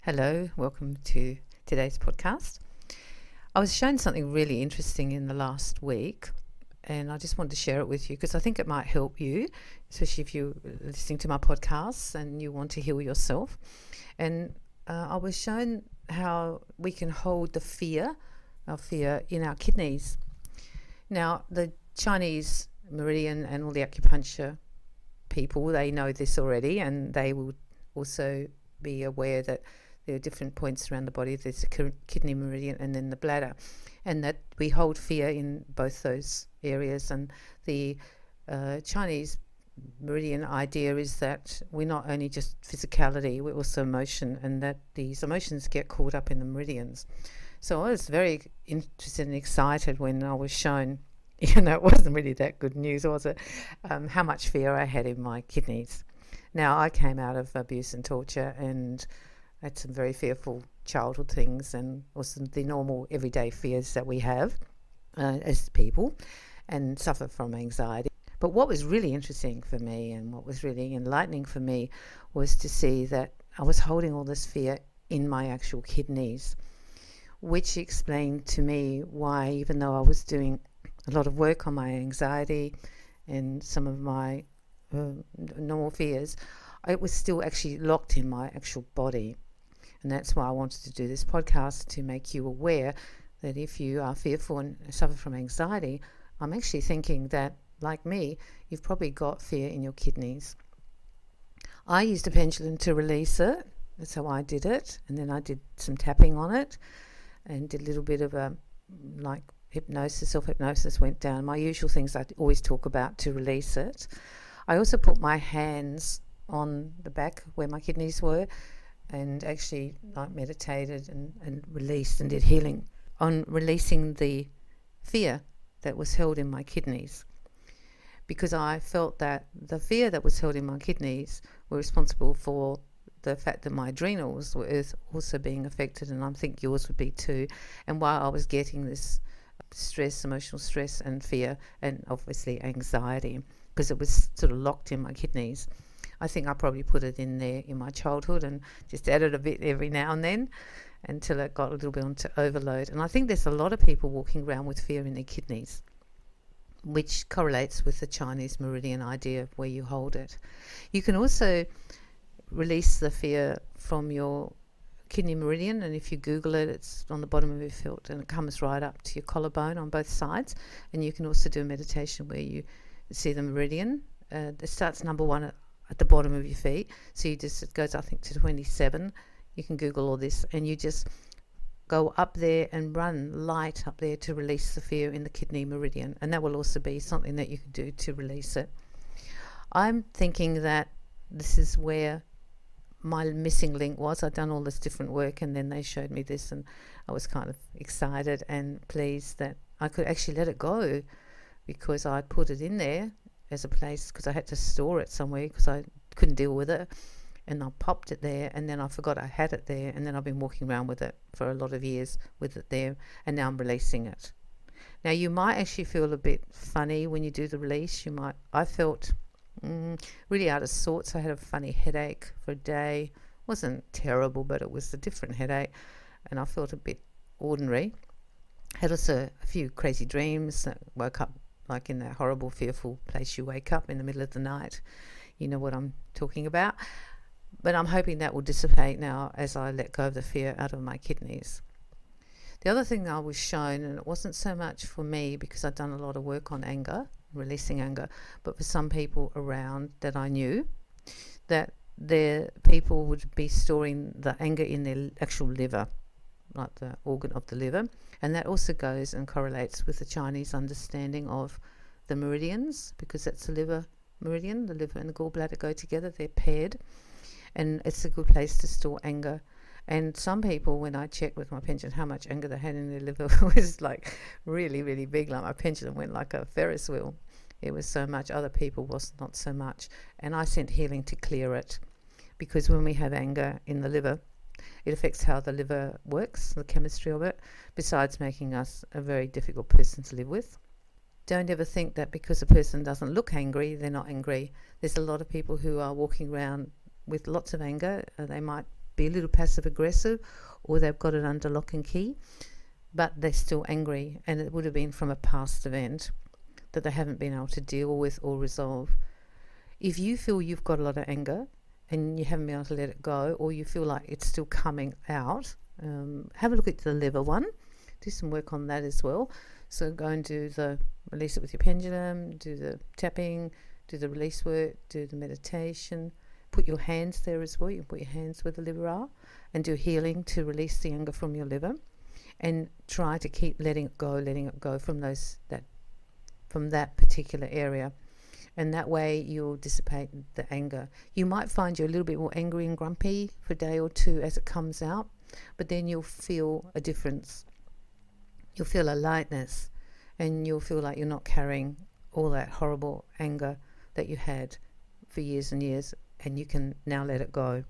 Hello, welcome to today's podcast. I was shown something really interesting in the last week, and I just wanted to share it with you because I think it might help you, especially if you're listening to my podcasts and you want to heal yourself. And I was shown how we can hold our fear in our kidneys. Now, the Chinese meridian and all the acupuncture people, they know this already, and they will also be aware that there are different points around the body. There's the kidney meridian and then the bladder, and that we hold fear in both those areas. And the Chinese meridian idea is that we're not only just physicality, we're also emotion, and that these emotions get caught up in the meridians. So I was very interested and excited when I was shown, it wasn't really that good news, was it? How much fear I had in my kidneys. Now, I came out of abuse and torture and had some very fearful childhood things and also the normal everyday fears that we have as people, and suffer from anxiety. But what was really interesting for me and what was really enlightening for me was to see that I was holding all this fear in my actual kidneys, which explained to me why, even though I was doing a lot of work on my anxiety and some of my normal fears, it was still actually locked in my actual body. And that's why I wanted to do this podcast, to make you aware that if you are fearful and suffer from anxiety, I'm actually thinking that, like me, you've probably got fear in your kidneys. I used a pendulum to release it. That's how I did it. And then I did some tapping on it and did a little bit of hypnosis, self-hypnosis went down. My usual things I always talk about to release it. I also put my hands on the back where my kidneys were and actually meditated and released and did healing on releasing the fear that was held in my kidneys, because I felt that the fear that was held in my kidneys were responsible for the fact that my adrenals were also being affected, and I think yours would be too. And while I was getting this stress, emotional stress and fear, and obviously anxiety, because it was sort of locked in my kidneys, I think I probably put it in there in my childhood and just added a bit every now and then until it got a little bit onto overload. And I think there's a lot of people walking around with fear in their kidneys, which correlates with the Chinese meridian idea of where you hold it. You can also release the fear from your kidney meridian, and if you Google it, it's on the bottom of your foot and it comes right up to your collarbone on both sides. And you can also do a meditation where you see the meridian. It starts number 1 at the bottom of your feet, so it goes I think to 27. You can Google all this and you just go up there and run light up there to release the fear in the kidney meridian, and that will also be something that you can do to release it. I'm thinking that this is where my missing link was. I'd done all this different work and then they showed me this, and I was kind of excited and pleased that I could actually let it go, because I'd put it in there as a place because I had to store it somewhere because I couldn't deal with it, and I popped it there and then I forgot I had it there, and then I've been walking around with it for a lot of years with it there, and now I'm releasing it. Now you might actually feel a bit funny when you do the release. I felt really out of sorts. I had a funny headache for a day. It wasn't terrible, but it was a different headache, and I felt a bit ordinary. Had also a few crazy dreams. Woke up like in that horrible, fearful place you wake up in the middle of the night. You know what I'm talking about. But I'm hoping that will dissipate now as I let go of the fear out of my kidneys. The other thing I was shown, and it wasn't so much for me because I'd done a lot of work on anger, releasing anger, but for some people around that I knew, that their people would be storing the anger in their actual liver, like the organ of the liver. And that also goes and correlates with the Chinese understanding of the meridians, because that's the liver meridian. The liver and the gallbladder go together, they're paired, and it's a good place to store anger. And some people, when I checked with my pendulum how much anger they had in their liver, was like really, really big. Like my pendulum went like a Ferris wheel. It was so much. Other people was not so much. And I sent healing to clear it, because when we have anger in the liver, it affects how the liver works, the chemistry of it, besides making us a very difficult person to live with. Don't ever think that because a person doesn't look angry, they're not angry. There's a lot of people who are walking around with lots of anger. They might be a little passive aggressive, or they've got it under lock and key, but they're still angry, and it would have been from a past event that they haven't been able to deal with or resolve. If you feel you've got a lot of anger and you haven't been able to let it go, or you feel like it's still coming out, have a look at the liver one. Do some work on that as well. So go and do the release it with your pendulum, do the tapping, do the release work, do the meditation. Put your hands there as well. You can put your hands where the liver are and do healing to release the anger from your liver, and try to keep letting it go from that particular area. And that way you'll dissipate the anger. You might find you're a little bit more angry and grumpy for a day or two as it comes out, but then you'll feel a difference. You'll feel a lightness, and you'll feel like you're not carrying all that horrible anger that you had for years and years, and you can now let it go.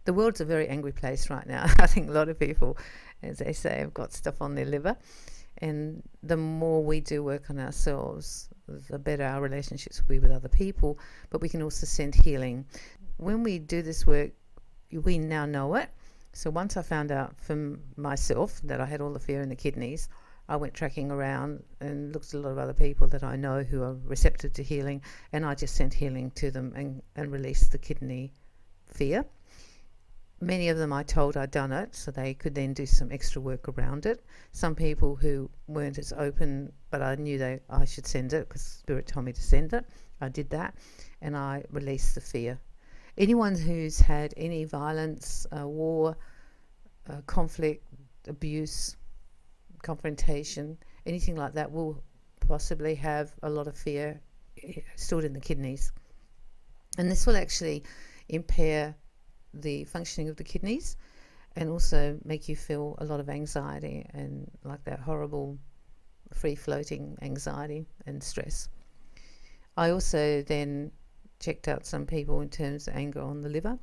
The world's a very angry place right now. I think a lot of people, as they say, have got stuff on their liver, and the more we do work on ourselves, the better our relationships will be with other people, but we can also send healing. When we do this work, we now know it. So once I found out for myself that I had all the fear in the kidneys, I went tracking around and looked at a lot of other people that I know who are receptive to healing, and I just sent healing to them and released the kidney fear. Many of them I told I'd done it, so they could then do some extra work around it. Some people who weren't as open, but I knew I should send it because Spirit told me to send it. I did that, and I released the fear. Anyone who's had any violence, war, conflict, abuse, confrontation, anything like that will possibly have a lot of fear stored in the kidneys. And this will actually impair the functioning of the kidneys and also make you feel a lot of anxiety and like that horrible free-floating anxiety and stress. I also then checked out some people in terms of anger on the liver,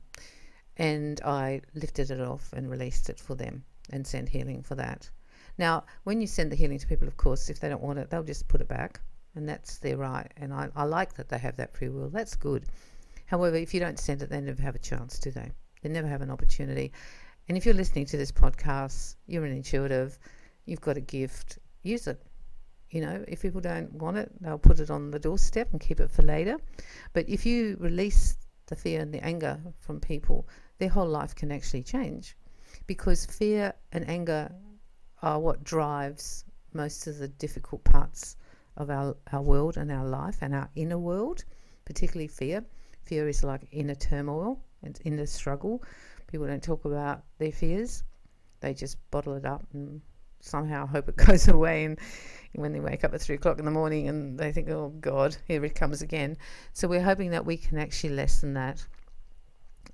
and I lifted it off and released it for them and sent healing for that. Now, when you send the healing to people, of course, if they don't want it, they'll just put it back, and that's their right. And I like that they have that free will. That's good. However, if you don't send it, they never have a chance, do they? They never have an opportunity. And if you're listening to this podcast, you're an intuitive, you've got a gift, use it. You know, if people don't want it, they'll put it on the doorstep and keep it for later. But if you release the fear and the anger from people, their whole life can actually change, because fear and anger are what drives most of the difficult parts of our world and our life and our inner world, particularly fear. Fear is like inner turmoil and inner struggle. People don't talk about their fears. They just bottle it up and somehow hope it goes away, and when they wake up at 3 o'clock in the morning and they think, oh God, here it comes again. So we're hoping that we can actually lessen that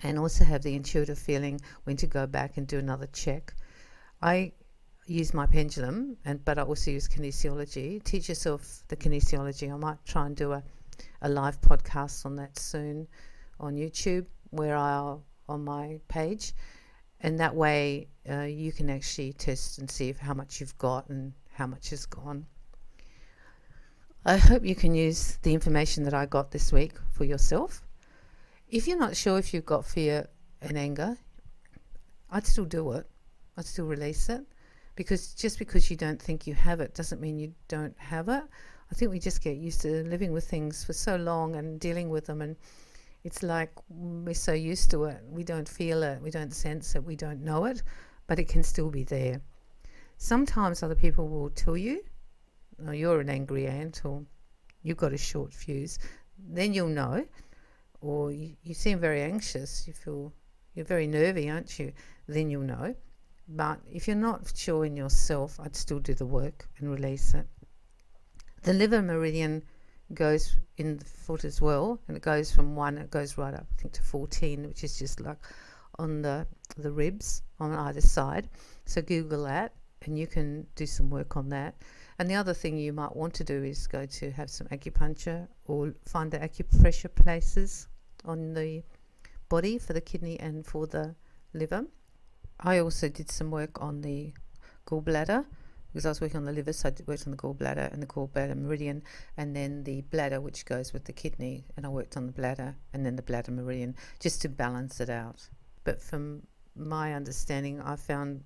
and also have the intuitive feeling when to go back and do another check. I use my pendulum, but I also use kinesiology. Teach yourself the kinesiology. I might try and do a live podcast on that soon on YouTube, where I'll on my page, and that way you can actually test and see how much you've got and how much is gone. I hope you can use the information that I got this week for yourself. If you're not sure if you've got fear and anger, I'd still do it. I'd still release it, because just because you don't think you have it doesn't mean you don't have it. I think we just get used to living with things for so long and dealing with them, and it's like we're so used to it. We don't feel it, we don't sense it, we don't know it, but it can still be there. Sometimes other people will tell you, oh, you're an angry ant, or you've got a short fuse. Then you'll know. Or you seem very anxious, you're very nervy, aren't you? Then you'll know. But if you're not sure in yourself, I'd still do the work and release it. The liver meridian goes in the foot as well, and it goes from 1, it goes right up, I think, to 14, which is just like on the ribs on either side. So Google that, and you can do some work on that. And the other thing you might want to do is go to have some acupuncture, or find the acupressure places on the body for the kidney and for the liver. I also did some work on the gallbladder, because I was working on the liver, so I worked on the gallbladder and the gallbladder meridian, and then the bladder, which goes with the kidney, and I worked on the bladder and then the bladder meridian, just to balance it out. But from my understanding, I found,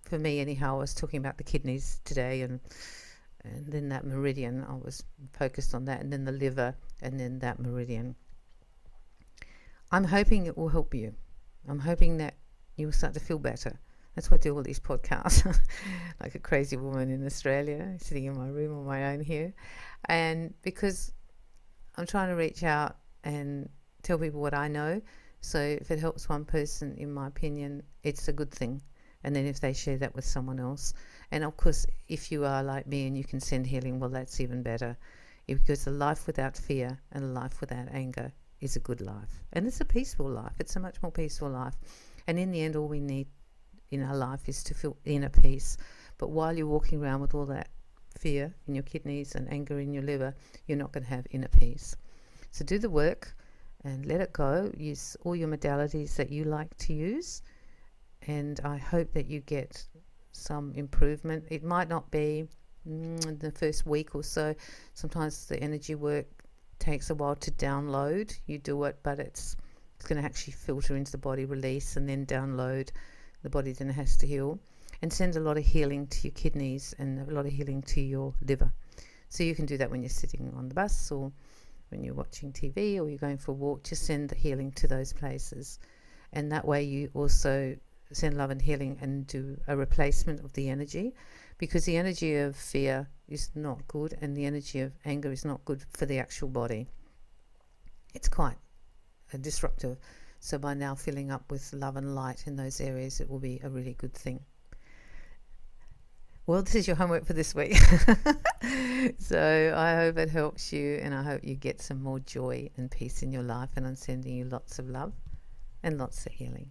for me anyhow, I was talking about the kidneys today, and then that meridian, I was focused on that, and then the liver, and then that meridian. I'm hoping it will help you. I'm hoping that you will start to feel better. That's why I do all these podcasts, like a crazy woman in Australia, sitting in my room on my own here. And because I'm trying to reach out and tell people what I know. So if it helps one person, in my opinion, it's a good thing. And then if they share that with someone else, and of course, if you are like me and you can send healing, well, that's even better. Because a life without fear and a life without anger is a good life. And it's a peaceful life. It's a much more peaceful life. And in the end, all we need in our life is to feel inner peace. But while you're walking around with all that fear in your kidneys and anger in your liver, you're not going to have inner peace. So do the work and let it go. Use all your modalities that you like to use, and I hope that you get some improvement. It might not be the first week or so. Sometimes the energy work takes a while to download. You do it, but it's going to actually filter into the body, release, and then download. The body then has to heal and send a lot of healing to your kidneys and a lot of healing to your liver. So you can do that when you're sitting on the bus or when you're watching TV or you're going for a walk. Just send the healing to those places, and that way you also send love and healing and do a replacement of the energy, because the energy of fear is not good and the energy of anger is not good for the actual body. It's quite disruptive. So by now filling up with love and light in those areas, it will be a really good thing. Well, this is your homework for this week. So I hope it helps you, and I hope you get some more joy and peace in your life, and I'm sending you lots of love and lots of healing.